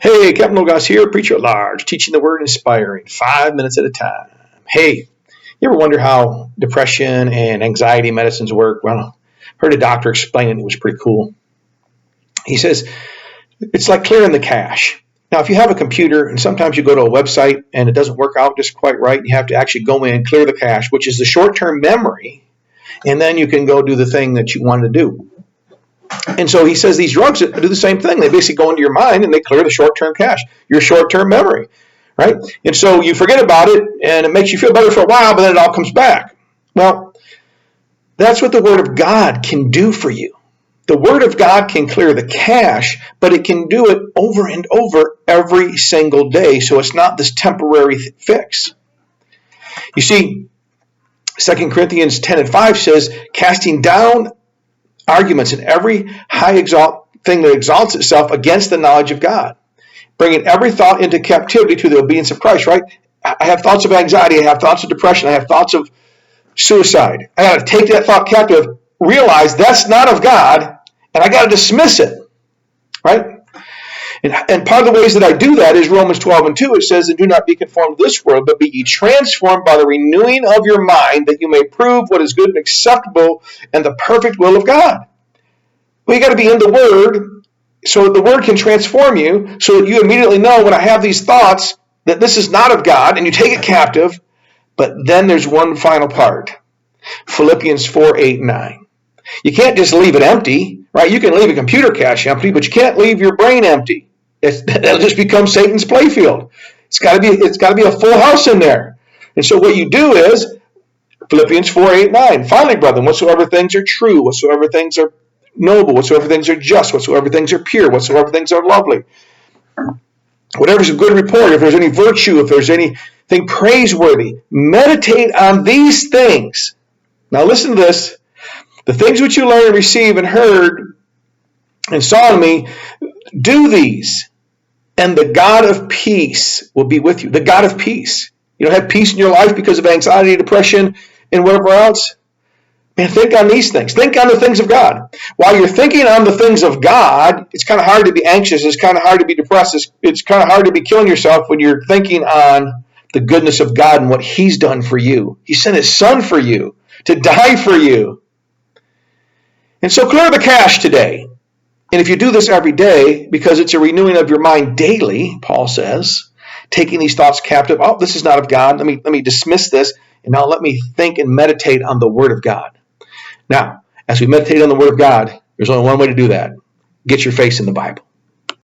Hey, Capt here, preacher at large, teaching the word inspiring, 5 minutes at a time. Hey, you ever wonder how depression and anxiety medicines work? Well, I heard a doctor explain it. It was pretty cool. He says, it's like clearing the cache. Now, if you have a computer and sometimes you go to a website and it doesn't work out just quite right, you have to actually go in and clear the cache, which is the short-term memory, and then you can go do the thing that you wanted to do. And so he says these drugs do the same thing. They basically go into your mind and they clear the short-term cache, your short-term memory, right? And so you forget about it and it makes you feel better for a while, but then it all comes back. Well, that's what the Word of God can do for you. The Word of God can clear the cache, but it can do it over and over every single day, so it's not this temporary fix. You see, 2 Corinthians 10:5 says, casting down arguments and every high thing that exalts itself against the knowledge of God, bringing every thought into captivity to the obedience of Christ, right? I have thoughts of anxiety, I have thoughts of depression, I have thoughts of suicide. I got to take that thought captive, realize that's not of God, and I got to dismiss it, right? And part of the ways that I do that is Romans 12:2. It says, and do not be conformed to this world, but be ye transformed by the renewing of your mind, that you may prove what is good and acceptable and the perfect will of God. Well, you got to be in the Word so that the Word can transform you, so that you immediately know when I have these thoughts that this is not of God, and you take it captive. But then there's one final part. Philippians 4:8-9. You can't just leave it empty, right? You can leave a computer cache empty, but you can't leave your brain empty. That'll just become Satan's playfield. It's got to be a full house in there. And so what you do is Philippians 4:8-9. Finally, brethren, whatsoever things are true, whatsoever things are noble, whatsoever things are just, whatsoever things are pure, whatsoever things are lovely, whatever's a good report, if there's any virtue, if there's anything praiseworthy, meditate on these things. Now listen to this. The things which you learned and received and heard and saw in me, do these, and the God of peace will be with you. The God of peace. You don't have peace in your life because of anxiety, depression, and whatever else? Man, think on these things. Think on the things of God. While you're thinking on the things of God, it's kind of hard to be anxious. It's kind of hard to be depressed. It's kind of hard to be killing yourself when you're thinking on the goodness of God and what He's done for you. He sent His Son for you to die for you. And so clear the cache today. And if you do this every day, because it's a renewing of your mind daily, Paul says, taking these thoughts captive. Oh, this is not of God. Let me dismiss this, and now let me think and meditate on the Word of God. Now, as we meditate on the Word of God, there's only one way to do that. Get your face in the Bible.